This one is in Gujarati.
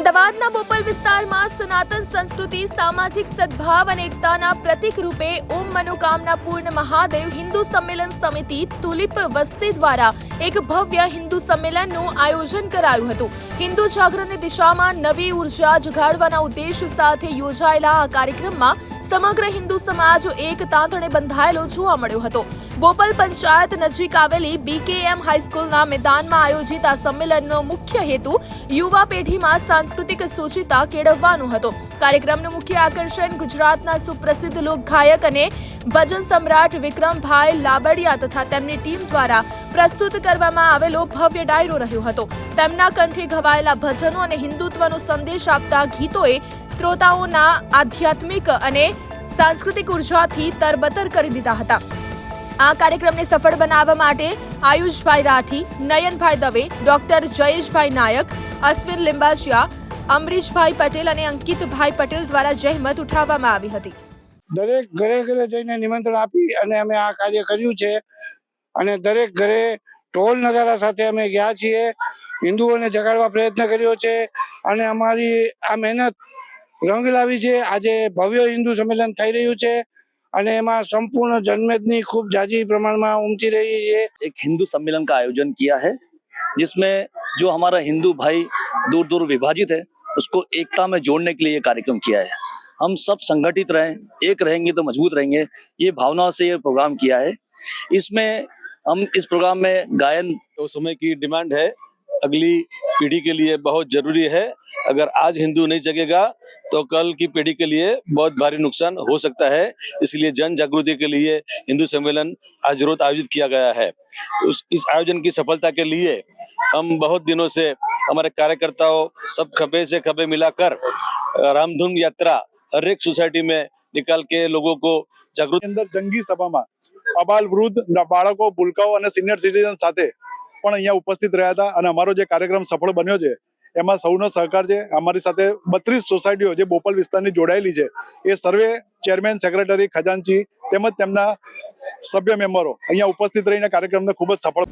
અમદાવાદના બોપલ વિસ્તારમાં સનાતન સંસ્કૃતિ, સામાજિક સદભાવ અને એકતાના પ્રતીક રૂપે ઓમ મનોકામના પૂર્ણ મહાદેવ હિન્દુ સંમેલન સમિતિ તુલિપ વસ્તી દ્વારા એક ભવ્ય હિન્દુ સંમેલનનું આયોજન કરાયું હતું. હિન્દુ જાગરણની દિશામાં નવી ઉર્જા જગાડવાના ઉદ્દેશ સાથે યોજાયેલા આ કાર્યક્રમમાં સમગ્ર હિન્દુ સમાજ એક તાંતણે બંધાયેલો જોવા મળ્યો હતો. બોપલ પંચાયત નજીક આવેલી BKM હાઈસ્કૂલના મેદાનમાં આયોજિત આ સંમેલનનો મુખ્ય હેતુ યુવા પેઢીમાં સાંસ્કૃતિક સૂચિતા કેળવવાનો હતો. કાર્યક્રમનું મુખ્ય આકર્ષણ ગુજરાતના સુપ્રસિદ્ધ લોકગાયક અને ભજન સમ્રાટ વિક્રમભાઈ લાબડિયા તથા તેમની ટીમ દ્વારા પ્રસ્તુત કરવામાં આવેલો ભવ્ય ડાયરો રહ્યો હતો. તેમના કંઠે ઘવાયેલા ભજનો અને હિન્દુત્વનો સંદેશ આપતા ગીતોએ શ્રોતાઓના આધ્યાત્મિક અને સાંસ્કૃતિક ઉર્જાથી તરબતર કરી દીધા હતા. આ કાર્યક્રમને સફળ બનાવવા માટે આયુષભાઈ રાઠી, નયનભાઈ દવે, ડોક્ટર જયેશભાઈ નાયક, અશ્વિન લિંબાચિયા, અમરીશભાઈ પટેલ અને અંકિતભાઈ પટેલ દ્વારા જહેમત ઉઠાવવામાં આવી હતી. દરેક ઘરે ઘરે જઈને નિમંત્રણ આપી અને અમે આ કાર્ય કર્યું છે અને દરેક ઘરે ઢોલ નગારા સાથે અમે ગયા છીએ, હિન્દુઓને જગાડવા પ્રયત્ન કર્યો છે અને અમારી આ મહેનત રંગ લાવી છે. આજે ભવ્ય હિન્દુ સંમેલન થઈ રહ્યું છે અને એમાં संपूर्ण जनमेदनी खूब जाजी प्रमाण में उमटी रही है. एक हिंदू सम्मेलन का आयोजन किया है जिसमें जो हमारा हिंदू भाई दूर दूर विभाजित है उसको एकता में जोड़ने के लिए ये कार्यक्रम किया है. हम सब संगठित रहें, एक रहेंगे तो मजबूत रहेंगे, ये भावना से ये प्रोग्राम किया है. इसमें हम इस प्रोग्राम में गायन तो समय की डिमांड है, अगली पीढ़ी के लिए बहुत जरूरी है. अगर आज हिंदू नहीं जगेगा तो कल की पीढ़ी के लिए बहुत भारी नुकसान हो सकता है. इसलिए जन जागृति के लिए हिंदू सम्मेलन आज रोज आयोजित किया गया है. इस आयोजन की सफलता के लिए हम बहुत दिनों से हमारे कार्यकर्ताओं सब खभे से खभे मिलाकर रामधुन यात्रा हर एक सोसाइटी में निकाल के लोगों को जागृत अंदर जंगी सभाમાં અબાલ વૃદ્ધ બાળકો, ભૂલકાઓ અને સિનિયર સિટીઝન સાથે પણ અહીંયા ઉપસ્થિત રહ્યા હતા અને અમારો જે કાર્યક્રમ સફળ બન્યો છે એમાં સૌનો સહકાર છે. અમારી સાથે 32 સોસાયટીઓ જે બોપલ વિસ્તારની જોડાયેલી છે એ સર્વે ચેરમેન, સેક્રેટરી, ખજાનચી તેમજ તેમના સભ્ય મેમ્બરો અહીંયા ઉપસ્થિત રહીને કાર્યક્રમને ખૂબ જ સફળ